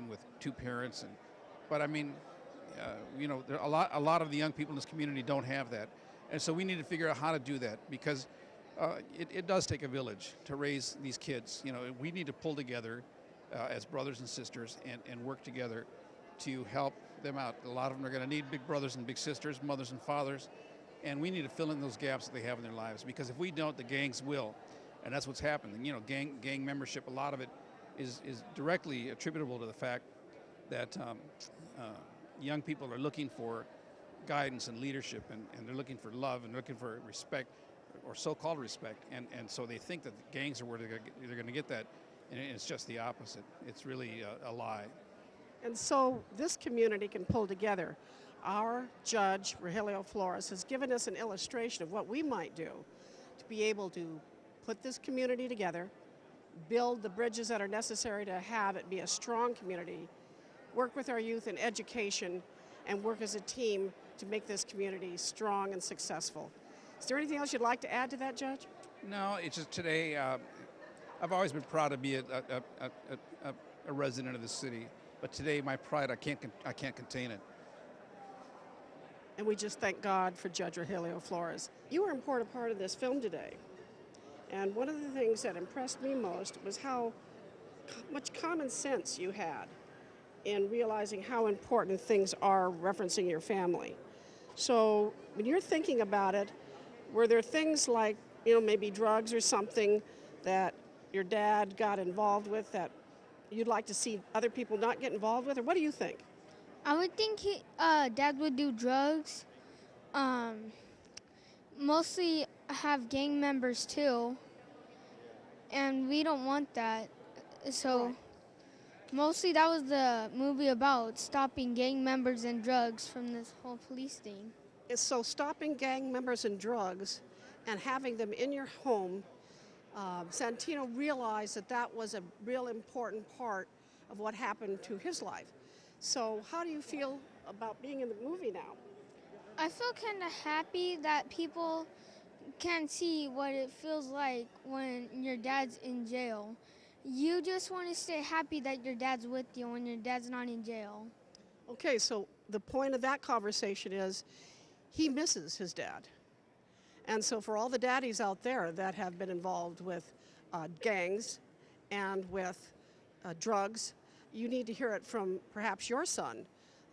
with two parents, but I mean, there a lot of the young people in this community don't have that, and so we need to figure out how to do that, because it does take a village to raise these kids. We need to pull together as brothers and sisters and work together to help them out. A lot of them are going to need big brothers and big sisters, mothers and fathers, And we need to fill in those gaps that they have in their lives, because if we don't, the gangs will. And that's what's happening. You know, gang membership, a lot of it is directly attributable to the fact that young people are looking for guidance and leadership, and they're looking for love and looking for respect, or so-called respect. And so they think that the gangs are where they're going to get that, and it's just the opposite. It's really a lie. And so this community can pull together. Our judge, Rogelio Flores, has given us an illustration of what we might do to be able to put this community together, build the bridges that are necessary to have it be a strong community, work with our youth in education, and work as a team to make this community strong and successful. Is there anything else you'd like to add to that, Judge? No, it's just today, I've always been proud to be a resident of the city, but today my pride, I can't contain it. And we just thank God for Judge Rogelio Flores. You were an important part of this film today. And one of the things that impressed me most was how much common sense you had in realizing how important things are referencing your family. So when you're thinking about it, were there things like, you know, maybe drugs or something that your dad got involved with that you'd like to see other people not get involved with, or what do you think? I would think Dad would do drugs, mostly have gang members too, and we don't want that. So mostly that was the movie about, stopping gang members and drugs from this whole police thing. So stopping gang members and drugs and having them in your home, Santino realized that that was a real important part of what happened to his life. So how do you feel about being in the movie now? I feel kind of happy that people can see what it feels like when your dad's in jail. You just want to stay happy that your dad's with you when your dad's not in jail. Okay, so the point of that conversation is he misses his dad. And so for all the daddies out there that have been involved with gangs and with drugs, you need to hear it from perhaps your son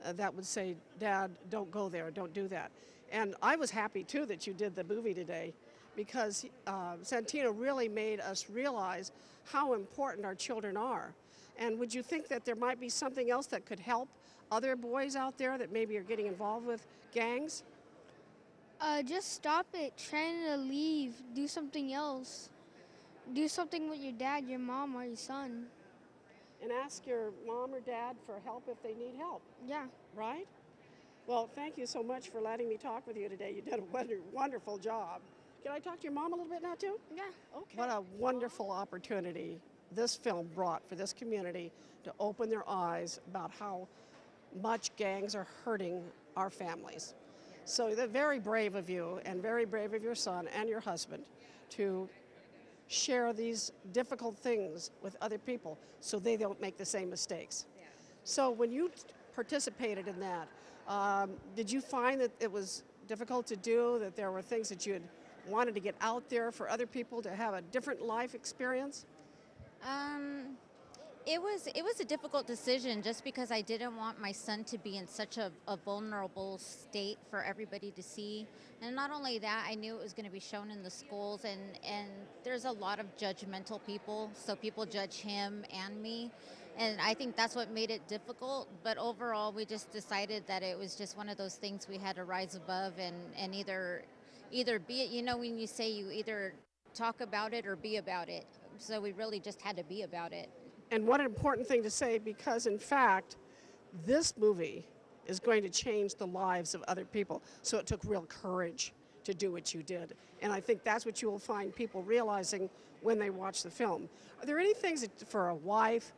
that would say, Dad, don't go there, don't do that. And I was happy too that you did the movie today, because Santino really made us realize how important our children are. And would you think that there might be something else that could help other boys out there that maybe are getting involved with gangs? Just stop it, trying to leave, do something else. Do something with your dad, your mom, or your son. And ask your mom or dad for help if they need help. Yeah. Right? Well, thank you so much for letting me talk with you today. You did a wonderful job. Can I talk to your mom a little bit now, too? Yeah. Okay. What a wonderful opportunity this film brought for this community to open their eyes about how much gangs are hurting our families. So they're very brave of you, and very brave of your son and your husband to share these difficult things with other people so they don't make the same mistakes. So when you participated in that, did you find that it was difficult to do, that there were things that you had wanted to get out there for other people to have a different life experience? It was a difficult decision, just because I didn't want my son to be in such a vulnerable state for everybody to see. And not only that, I knew it was going to be shown in the schools, and there's a lot of judgmental people, so people judge him and me. And I think that's what made it difficult. But overall, we just decided that it was just one of those things we had to rise above and either be it, you know, when you say you either talk about it or be about it. So we really just had to be about it. And what an important thing to say, because in fact, this movie is going to change the lives of other people. So it took real courage to do what you did. And I think that's what you will find people realizing when they watch the film. Are there any things that, for a wife,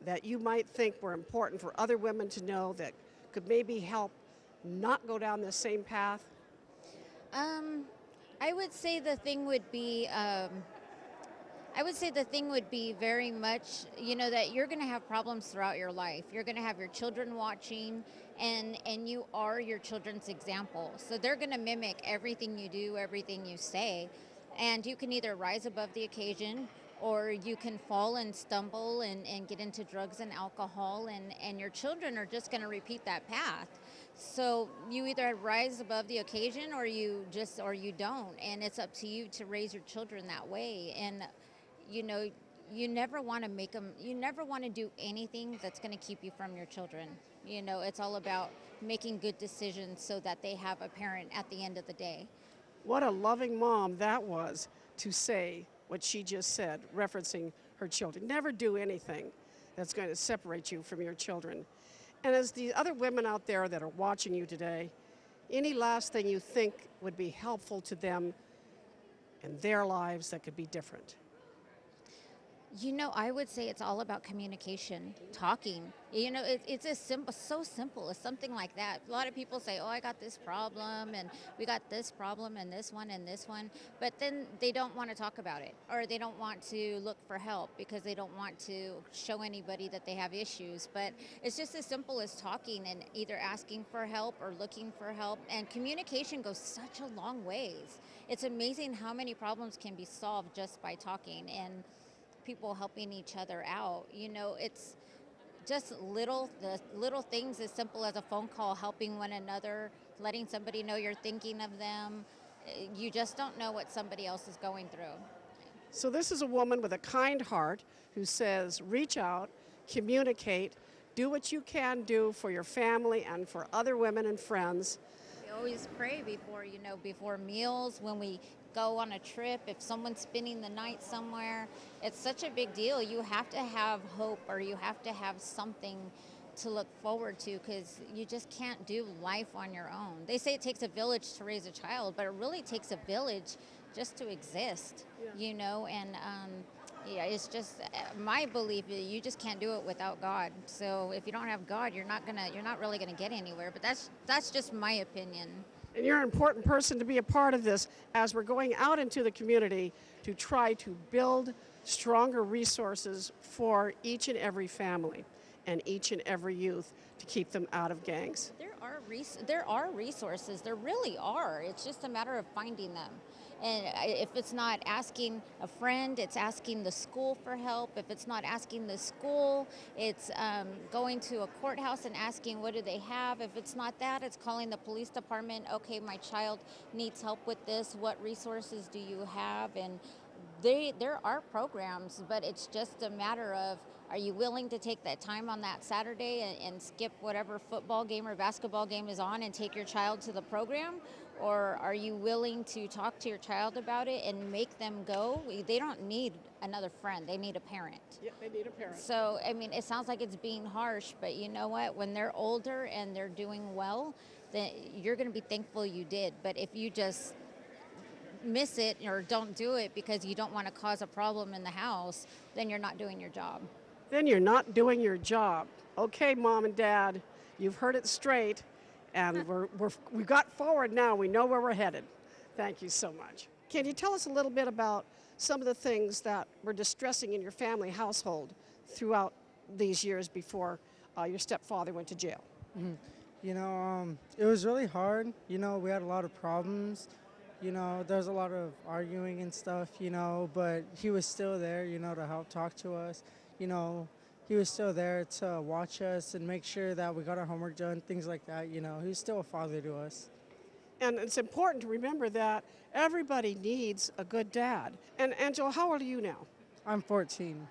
that you might think were important for other women to know that could maybe help not go down the same path? I would say the thing would be, very much, you know, that you're going to have problems throughout your life. You're going to have your children watching, and you are your children's example. So they're going to mimic everything you do, everything you say. And you can either rise above the occasion, or you can fall and stumble and get into drugs and alcohol, and your children are just going to repeat that path. So you either rise above the occasion or you don't, and it's up to you to raise your children that way. And you never want to make them, you never want to do anything that's going to keep you from your children. It's all about making good decisions so that they have a parent at the end of the day. What a loving mom that was to say what she just said, referencing her children. Never do anything that's going to separate you from your children. And as the other women out there that are watching you today, any last thing you think would be helpful to them in their lives that could be different? I would say it's all about communication, talking. It's so simple as something like that. A lot of people say, oh, I got this problem, and we got this problem, and this one, but then they don't want to talk about it, or they don't want to look for help because they don't want to show anybody that they have issues. But it's just as simple as talking and either asking for help or looking for help, and communication goes such a long ways. It's amazing how many problems can be solved just by talking and people helping each other out. It's just the little things as simple as a phone call, helping one another, letting somebody know you're thinking of them. You just don't know what somebody else is going through. So this is a woman with a kind heart who says, reach out, communicate, do what you can do for your family and for other women and friends. We always pray before meals, when we go on a trip, if someone's spending the night somewhere. It's such a big deal. You have to have hope, or you have to have something to look forward to, because you just can't do life on your own. They say it takes a village to raise a child, but it really takes a village just to exist, it's just my belief that you just can't do it without God. So if you don't have God, you're not really gonna get anywhere. But that's just my opinion. And you're an important person to be a part of this as we're going out into the community to try to build stronger resources for each and every family and each and every youth to keep them out of gangs. There are resources. There really are. It's just a matter of finding them. And if it's not asking a friend, it's asking the school for help. If it's not asking the school, it's going to a courthouse and asking what do they have. If it's not that, it's calling the police department. Okay, my child needs help with this. What resources do you have? And there are programs, but it's just a matter of, are you willing to take that time on that Saturday and skip whatever football game or basketball game is on and take your child to the program? Or are you willing to talk to your child about it and make them go? They don't need another friend. They need a parent. Yeah, they need a parent. So, it sounds like it's being harsh, but you know what? When they're older and they're doing well, then you're going to be thankful you did. But if you just miss it or don't do it because you don't want to cause a problem in the house, then you're not doing your job. Then you're not doing your job. Okay, Mom and Dad, you've heard it straight. And we've got forward now. We know where we're headed. Thank you so much. Can you tell us a little bit about some of the things that were distressing in your family household throughout these years before your stepfather went to jail? Mm-hmm. It was really hard. We had a lot of problems. There was a lot of arguing and stuff, but he was still there, to help talk to us. He was still there to watch us and make sure that we got our homework done, things like that. He was still a father to us. And it's important to remember that everybody needs a good dad. And Angela, how old are you now? I'm 14.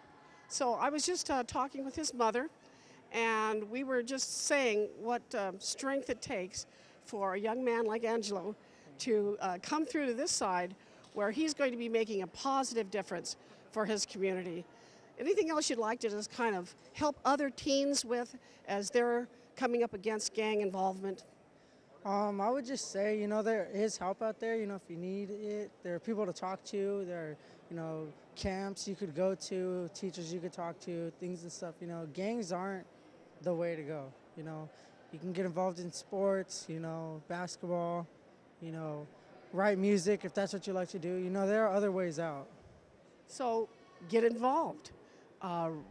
So I was just talking with his mother, and we were just saying what strength it takes for a young man like Angelo to come through to this side where he's going to be making a positive difference for his community. Anything else you'd like to just kind of help other teens with as they're coming up against gang involvement? I would just say, there is help out there, if you need it. There are people to talk to. There are, camps you could go to, teachers you could talk to, things and stuff. Gangs aren't the way to go. You can get involved in sports, basketball, write music if that's what you like to do. There are other ways out. So get involved.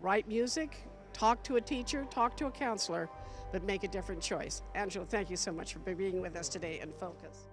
Write music, talk to a teacher, talk to a counselor, but make a different choice. Angela, thank you so much for being with us today in Focus.